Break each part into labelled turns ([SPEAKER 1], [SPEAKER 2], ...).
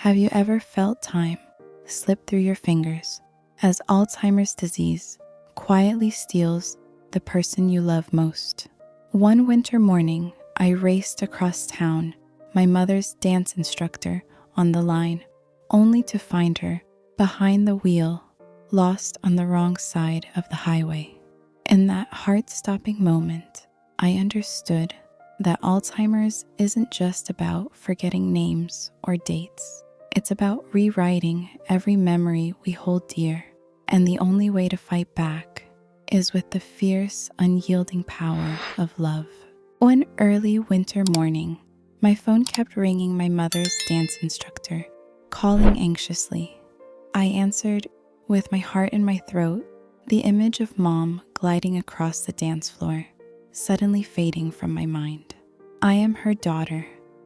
[SPEAKER 1] Have you ever felt time slip through your fingers as Alzheimer's disease quietly steals the person you love most? One winter morning, I raced across town, my mother's dance instructor on the line, only to find her behind the wheel, lost on the wrong side of the highway. In that heart-stopping moment, I understood that Alzheimer's isn't just about forgetting names or dates. It's about rewriting every memory we hold dear, and the only way to fight back is with the fierce, unyielding power of love. One early winter morning, my phone kept ringing my mother's dance instructor, calling anxiously. I answered with my heart in my throat, the image of Mom gliding across the dance floor, suddenly fading from my mind. I am her daughter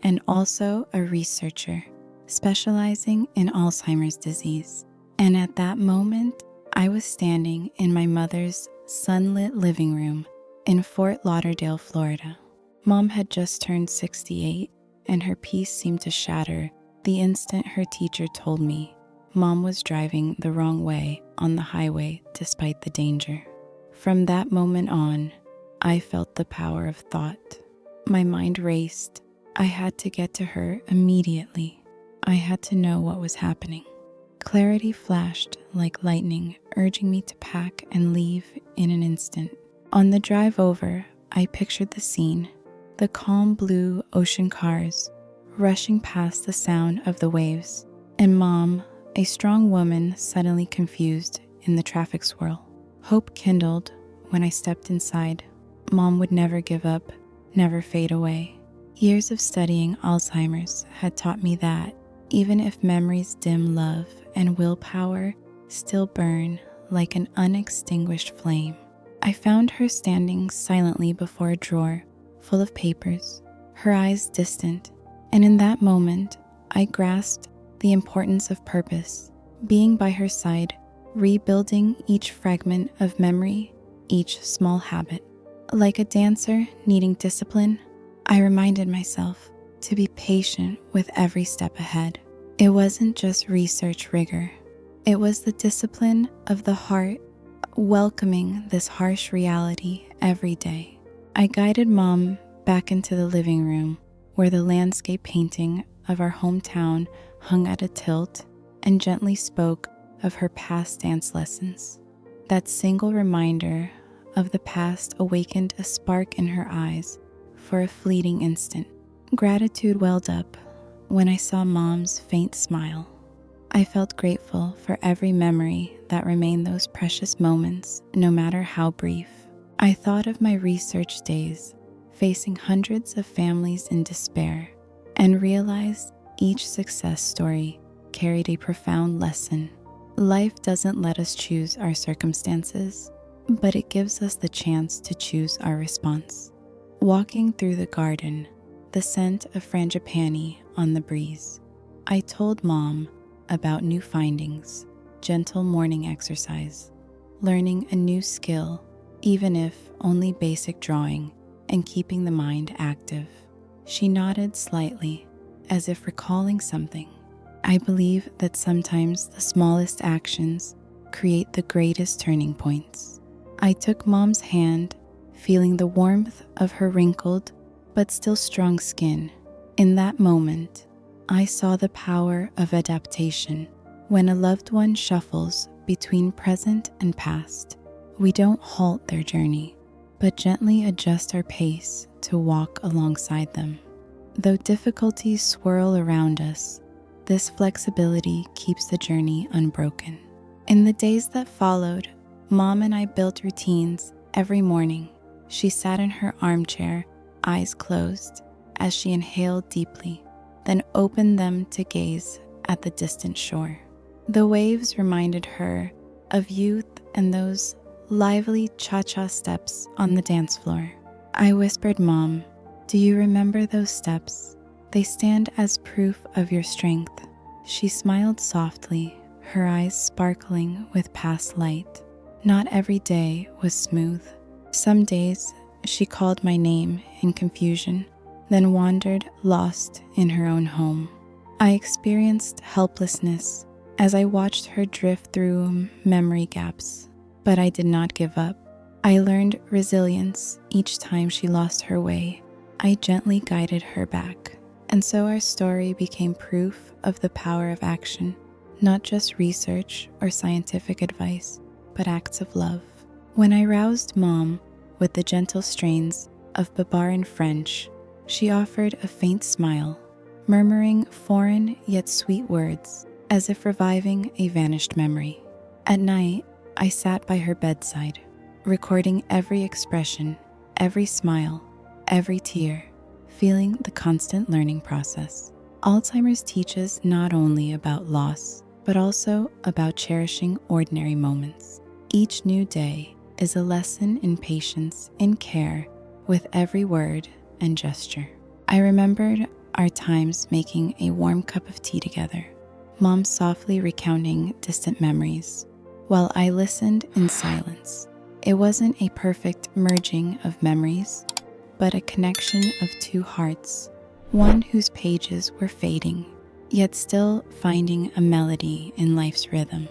[SPEAKER 1] and also a researcher specializing in Alzheimer's disease. And at that moment, I was standing in my mother's sunlit living room in Fort Lauderdale, Florida. Mom had just turned 68, and her peace seemed to shatter the instant her teacher told me Mom was driving the wrong way on the highway despite the danger. From that moment on, I felt the power of thought. My mind raced. I had to get to her immediately. I had to know what was happening. Clarity flashed like lightning, urging me to pack and leave in an instant. On the drive over, I pictured the scene, the calm blue ocean cars rushing past the sound of the waves, and Mom, a strong woman suddenly confused in the traffic swirl. Hope kindled when I stepped inside. Mom would never give up, never fade away. Years of studying Alzheimer's had taught me that even if memories dim, love and willpower still burn like an unextinguished flame. I found her standing silently before a drawer full of papers, her eyes distant, and in that moment, I grasped the importance of purpose, being by her side, rebuilding each fragment of memory, each small habit. Like a dancer needing discipline, I reminded myself to be patient with every step ahead. It wasn't just research rigor. It was the discipline of the heart, welcoming this harsh reality every day. I guided Mom back into the living room where the landscape painting of our hometown hung at a tilt and gently spoke of her past dance lessons. That single reminder of the past awakened a spark in her eyes for a fleeting instant. Gratitude welled up when I saw Mom's faint smile. I felt grateful for every memory that remained those precious moments, no matter how brief. I thought of my research days, facing hundreds of families in despair, and realized each success story carried a profound lesson. Life doesn't let us choose our circumstances, but it gives us the chance to choose our response. Walking through the garden, the scent of frangipani on the breeze, I told Mom about new findings, gentle morning exercise, learning a new skill, even if only basic drawing, and keeping the mind active. She nodded slightly, as if recalling something. I believe that sometimes the smallest actions create the greatest turning points. I took Mom's hand, feeling the warmth of her wrinkled but still strong skin. In that moment, I saw the power of adaptation. When a loved one shuffles between present and past, we don't halt their journey, but gently adjust our pace to walk alongside them. Though difficulties swirl around us, this flexibility keeps the journey unbroken. In the days that followed, Mom and I built routines every morning. She sat in her armchair, eyes closed, as she inhaled deeply, then opened them to gaze at the distant shore. The waves reminded her of youth and those lively cha-cha steps on the dance floor. I whispered, "Mom, do you remember those steps? They stand as proof of your strength." She smiled softly, her eyes sparkling with past light. Not every day was smooth. Some days she called my name in confusion, then wandered lost in her own home. I experienced helplessness as I watched her drift through memory gaps, but I did not give up. I learned resilience each time she lost her way. I gently guided her back, and so our story became proof of the power of action, not just research or scientific advice, but acts of love. When I roused Mom with the gentle strains of Bavarian French, she offered a faint smile, murmuring foreign yet sweet words, as if reviving a vanished memory. At night, I sat by her bedside, recording every expression, every smile, every tear, feeling the constant learning process. Alzheimer's teaches not only about loss, but also about cherishing ordinary moments. Each new day is a lesson in patience, in care, with every word and gesture. I remembered our times making a warm cup of tea together, Mom softly recounting distant memories, while I listened in silence. It wasn't a perfect merging of memories, but a connection of two hearts, one whose pages were fading, yet still finding a melody in life's rhythm.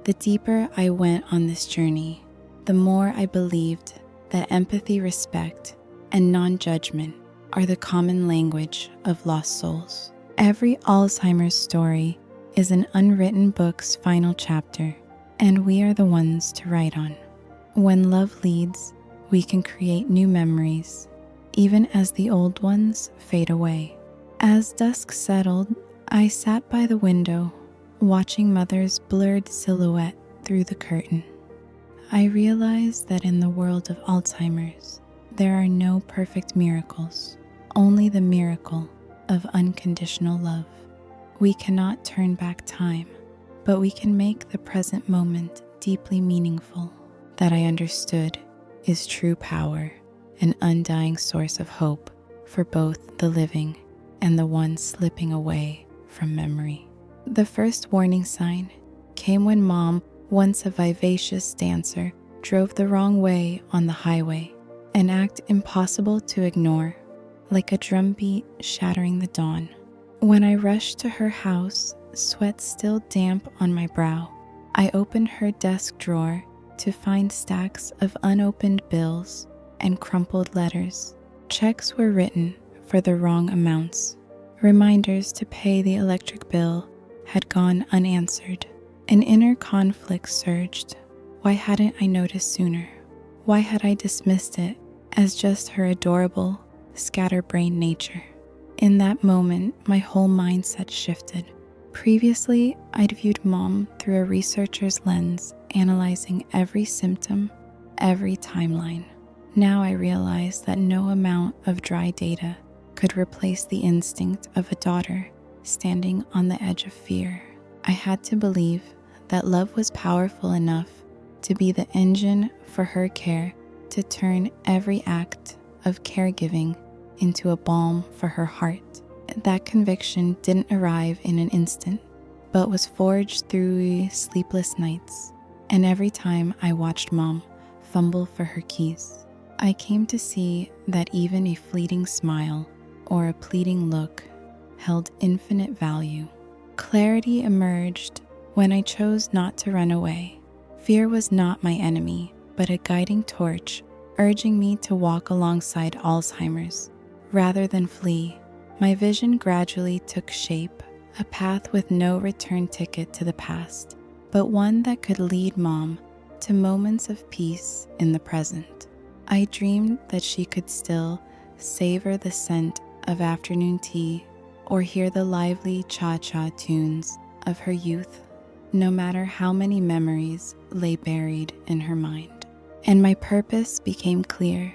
[SPEAKER 1] The deeper I went on this journey, the more I believed that empathy, respect, and non-judgment are the common language of lost souls. Every Alzheimer's story is an unwritten book's final chapter, and we are the ones to write on. When love leads, we can create new memories, even as the old ones fade away. As dusk settled, I sat by the window, watching Mother's blurred silhouette through the curtain. I realized that in the world of Alzheimer's, there are no perfect miracles, only the miracle of unconditional love. We cannot turn back time, but we can make the present moment deeply meaningful. That I understood is true power, an undying source of hope for both the living and the ones slipping away from memory. The first warning sign came when Mom, once a vivacious dancer, drove the wrong way on the highway, an act impossible to ignore, like a drumbeat shattering the dawn. When I rushed to her house, sweat still damp on my brow, I opened her desk drawer to find stacks of unopened bills and crumpled letters. Checks were written for the wrong amounts. Reminders to pay the electric bill had gone unanswered. An inner conflict surged. Why hadn't I noticed sooner? Why had I dismissed it as just her adorable, scatterbrained nature? In that moment, my whole mindset shifted. Previously, I'd viewed Mom through a researcher's lens, analyzing every symptom, every timeline. Now I realize that no amount of dry data could replace the instinct of a daughter standing on the edge of fear. I had to believe that love was powerful enough to be the engine for her care, to turn every act of caregiving into a balm for her heart. That conviction didn't arrive in an instant, but was forged through sleepless nights. And every time I watched Mom fumble for her keys, I came to see that even a fleeting smile or a pleading look held infinite value. Clarity emerged when I chose not to run away. Fear was not my enemy, but a guiding torch urging me to walk alongside Alzheimer's rather than flee. My vision gradually took shape, a path with no return ticket to the past, but one that could lead Mom to moments of peace in the present. I dreamed that she could still savor the scent of afternoon tea or hear the lively cha-cha tunes of her youth, no matter how many memories lay buried in her mind. And my purpose became clear,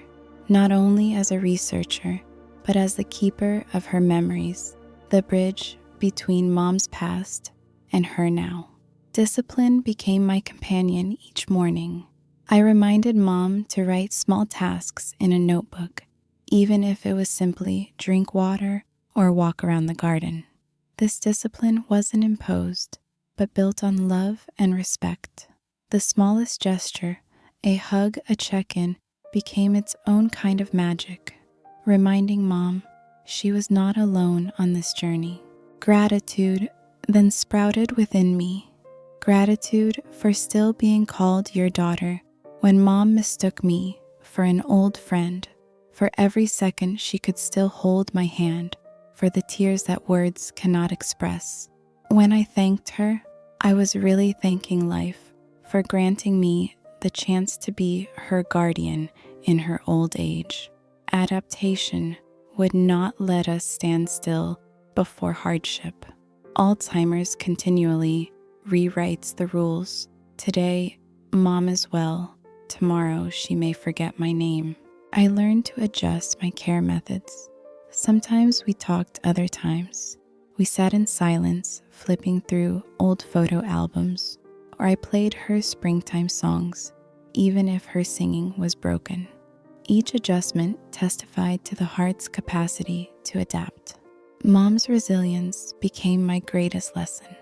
[SPEAKER 1] not only as a researcher, but as the keeper of her memories, the bridge between Mom's past and her now. Discipline became my companion each morning. I reminded Mom to write small tasks in a notebook, even if it was simply drink water or walk around the garden. This discipline wasn't imposed, but built on love and respect. The smallest gesture, a hug, a check-in, became its own kind of magic, reminding Mom she was not alone on this journey. Gratitude then sprouted within me. Gratitude for still being called your daughter when Mom mistook me for an old friend, for every second she could still hold my hand, for the tears that words cannot express. When I thanked her, I was really thanking life for granting me the chance to be her guardian in her old age. Adaptation would not let us stand still before hardship. Alzheimer's continually rewrites the rules. Today, Mom is well. Tomorrow, she may forget my name. I learned to adjust my care methods. Sometimes we talked, other times we sat in silence, flipping through old photo albums, or I played her springtime songs, even if her singing was broken. Each adjustment testified to the heart's capacity to adapt. Mom's resilience became my greatest lesson.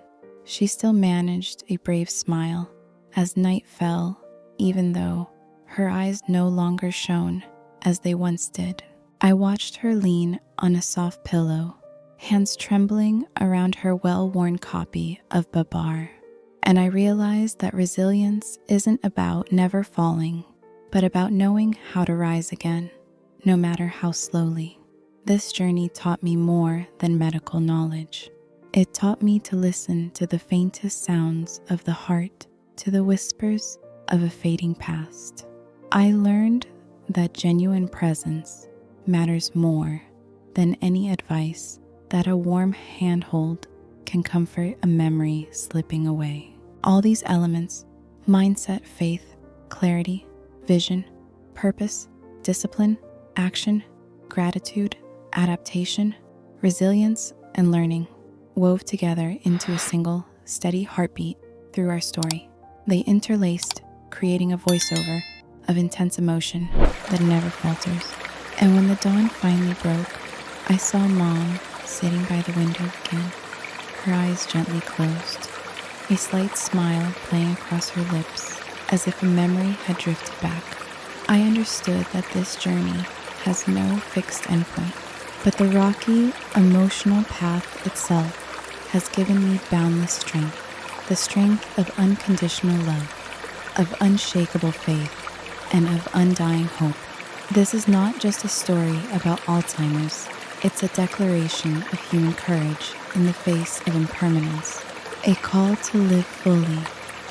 [SPEAKER 1] She still managed a brave smile as night fell, even though her eyes no longer shone as they once did. I watched her lean on a soft pillow, hands trembling around her well-worn copy of Babar, and I realized that resilience isn't about never falling, but about knowing how to rise again, no matter how slowly. This journey taught me more than medical knowledge. It taught me to listen to the faintest sounds of the heart, to the whispers of a fading past. I learned that genuine presence matters more than any advice, that a warm handhold can comfort a memory slipping away. All these elements, mindset, faith, clarity, vision, purpose, discipline, action, gratitude, adaptation, resilience, and learning, wove together into a single, steady heartbeat through our story. They interlaced, creating a voiceover of intense emotion that never falters. And when the dawn finally broke, I saw Mom sitting by the window again, her eyes gently closed, a slight smile playing across her lips as if a memory had drifted back. I understood that this journey has no fixed endpoint, but the rocky, emotional path itself has given me boundless strength, the strength of unconditional love, of unshakable faith, and of undying hope. This is not just a story about Alzheimer's, it's a declaration of human courage in the face of impermanence, a call to live fully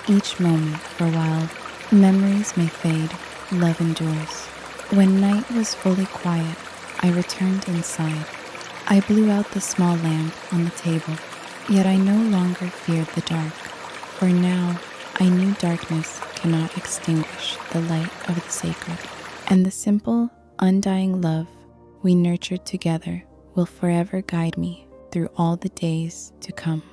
[SPEAKER 1] each moment, for while memories may fade, love endures. When night was fully quiet, I returned inside. I blew out the small lamp on the table, yet I no longer feared the dark, for now I knew darkness cannot extinguish the light of the sacred, and the simple, undying love we nurtured together will forever guide me through all the days to come.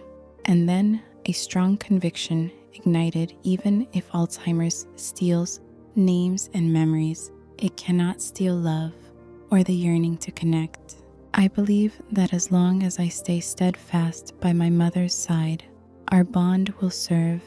[SPEAKER 1] And then a strong conviction ignited. Even if Alzheimer's steals names and memories, it cannot steal love or the yearning to connect. I believe that as long as I stay steadfast by my mother's side, our bond will serve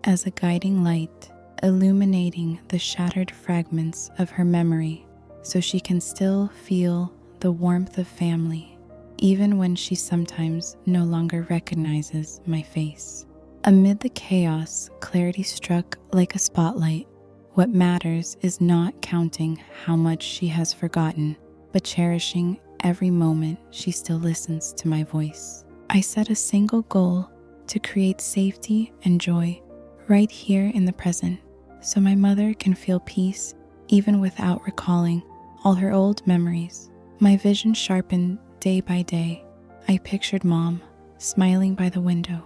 [SPEAKER 1] as a guiding light, illuminating the shattered fragments of her memory so she can still feel the warmth of family, even when she sometimes no longer recognizes my face. Amid the chaos, clarity struck like a spotlight. What matters is not counting how much she has forgotten, but cherishing every moment she still listens to my voice. I set a single goal: to create safety and joy right here in the present, so my mother can feel peace even without recalling all her old memories. My vision sharpened day by day. I pictured Mom smiling by the window,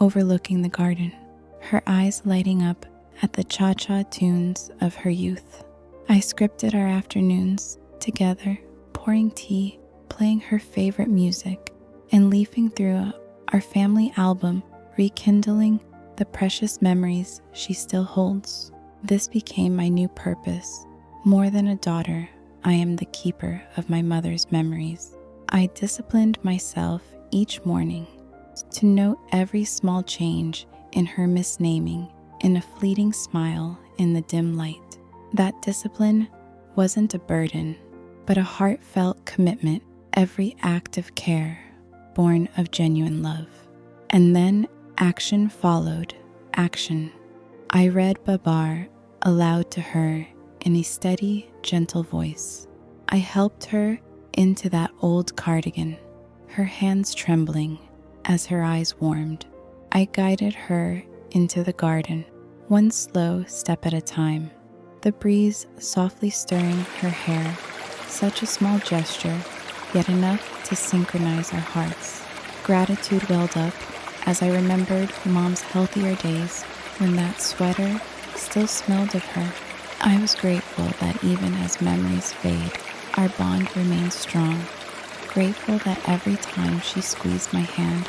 [SPEAKER 1] overlooking the garden, her eyes lighting up at the cha-cha tunes of her youth. I scripted our afternoons together, pouring tea, playing her favorite music, and leafing through our family album, rekindling the precious memories she still holds. This became my new purpose. More than a daughter, I am the keeper of my mother's memories. I disciplined myself each morning to note every small change in her misnaming, in a fleeting smile in the dim light. That discipline wasn't a burden, but a heartfelt commitment. Every act of care, born of genuine love. And then action followed, action. I read Babar aloud to her in a steady, gentle voice. I helped her into that old cardigan, her hands trembling as her eyes warmed. I guided her into the garden, one slow step at a time, the breeze softly stirring her hair, such a small gesture, yet enough to synchronize our hearts. Gratitude welled up as I remembered Mom's healthier days when that sweater still smelled of her. I was grateful that even as memories fade, our bond remains strong. Grateful that every time she squeezed my hand,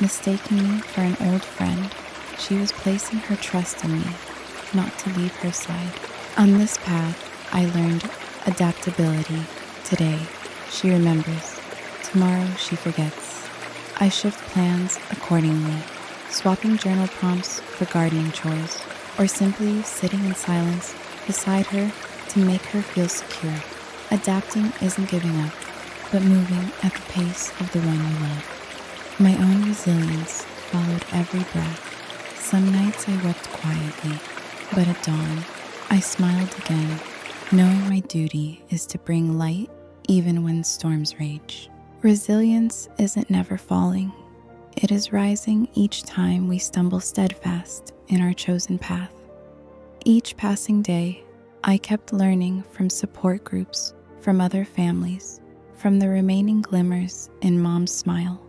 [SPEAKER 1] mistaking me for an old friend, she was placing her trust in me, not to leave her side. On this path, I learned adaptability. Today, she remembers. Tomorrow, she forgets. I shift plans accordingly, swapping journal prompts for gardening chores, or simply sitting in silence beside her to make her feel secure. Adapting isn't giving up, but moving at the pace of the one you love. My own resilience followed every breath. Some nights I wept quietly, but at dawn, I smiled again, knowing my duty is to bring light even when storms rage. Resilience isn't never falling. It is rising each time we stumble steadfast in our chosen path. Each passing day, I kept learning from support groups, from other families, from the remaining glimmers in Mom's smile.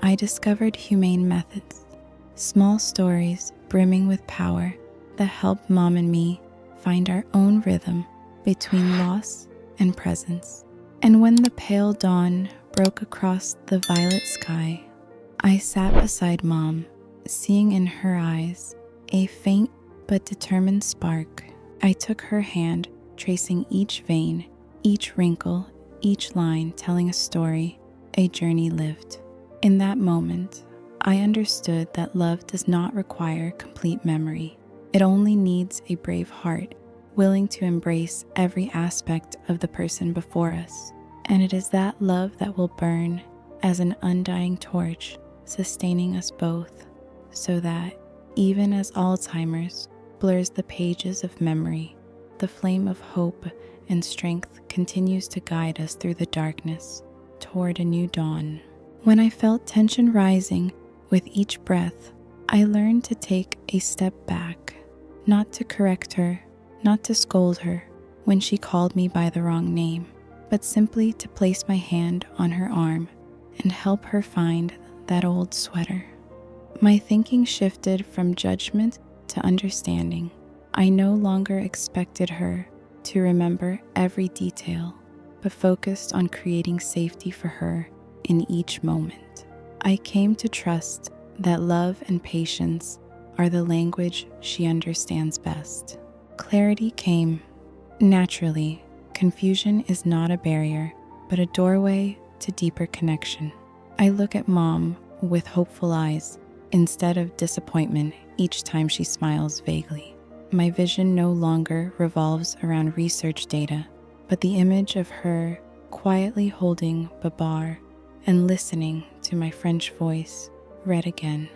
[SPEAKER 1] I discovered humane methods, small stories brimming with power that helped Mom and me find our own rhythm between loss and presence. And when the pale dawn broke across the violet sky, I sat beside Mom, seeing in her eyes a faint but determined spark. I took her hand, tracing each vein, each wrinkle, each line telling a story, a journey lived. In that moment, I understood that love does not require complete memory. It only needs a brave heart, willing to embrace every aspect of the person before us. And it is that love that will burn as an undying torch, sustaining us both, so that, even as Alzheimer's blurs the pages of memory, the flame of hope and strength continues to guide us through the darkness toward a new dawn. When I felt tension rising with each breath, I learned to take a step back, not to correct her, not to scold her when she called me by the wrong name, but simply to place my hand on her arm and help her find that old sweater. My thinking shifted from judgment to understanding. I no longer expected her to remember every detail, but focused on creating safety for her in each moment. I came to trust that love and patience are the language she understands best. Clarity came naturally. Confusion is not a barrier, but a doorway to deeper connection. I look at Mom with hopeful eyes instead of disappointment each time she smiles vaguely. My vision no longer revolves around research data, but the image of her quietly holding Babar and listening to my French voice read again.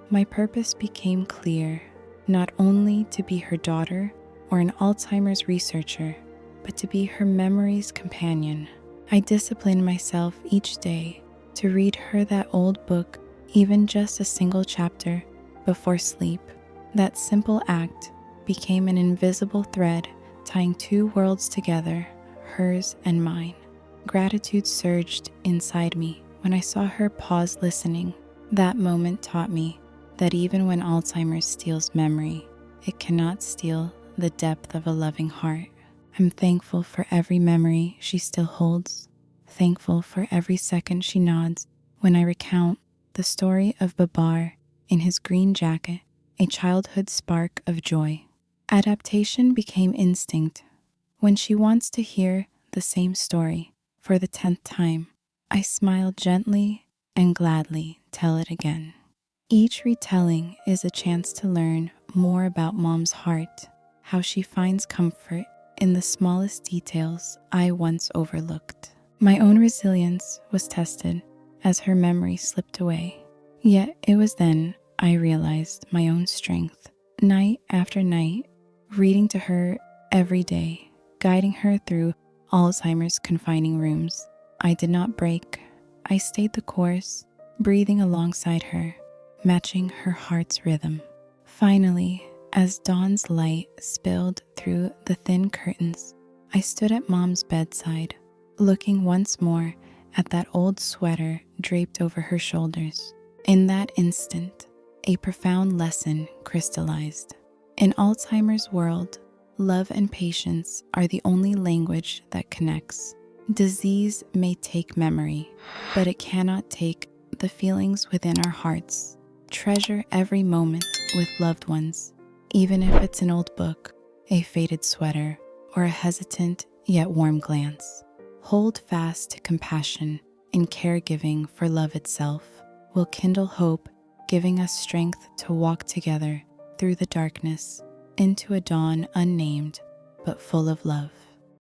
[SPEAKER 1] My purpose became clear, not only to be her daughter or an Alzheimer's researcher, but to be her memory's companion. I disciplined myself each day to read her that old book, even just a single chapter, before sleep. That simple act became an invisible thread tying two worlds together, hers and mine. Gratitude surged inside me when I saw her pause listening. That moment taught me that even when Alzheimer's steals memory, it cannot steal the depth of a loving heart. I'm thankful for every memory she still holds, thankful for every second she nods when I recount the story of Babar in his green jacket, a childhood spark of joy. Adaptation became instinct. When she wants to hear the same story for the 10th time, I smile gently and gladly tell it again. Each retelling is a chance to learn more about Mom's heart, how she finds comfort in the smallest details I once overlooked. My own resilience was tested, as her memory slipped away. Yet it was then I realized my own strength. Night after night, reading to her every day, guiding her through Alzheimer's confining rooms. I did not break. I stayed the course, breathing alongside her, matching her heart's rhythm. Finally, as dawn's light spilled through the thin curtains, I stood at Mom's bedside, looking once more at that old sweater draped over her shoulders. In that instant, a profound lesson crystallized. In Alzheimer's world, love and patience are the only language that connects. Disease may take memory, but it cannot take the feelings within our hearts. Treasure every moment with loved ones, even if it's an old book, a faded sweater, or a hesitant yet warm glance. Hold fast to compassion and caregiving, for love itself will kindle hope, giving us strength to walk together through the darkness into a dawn unnamed but full of love.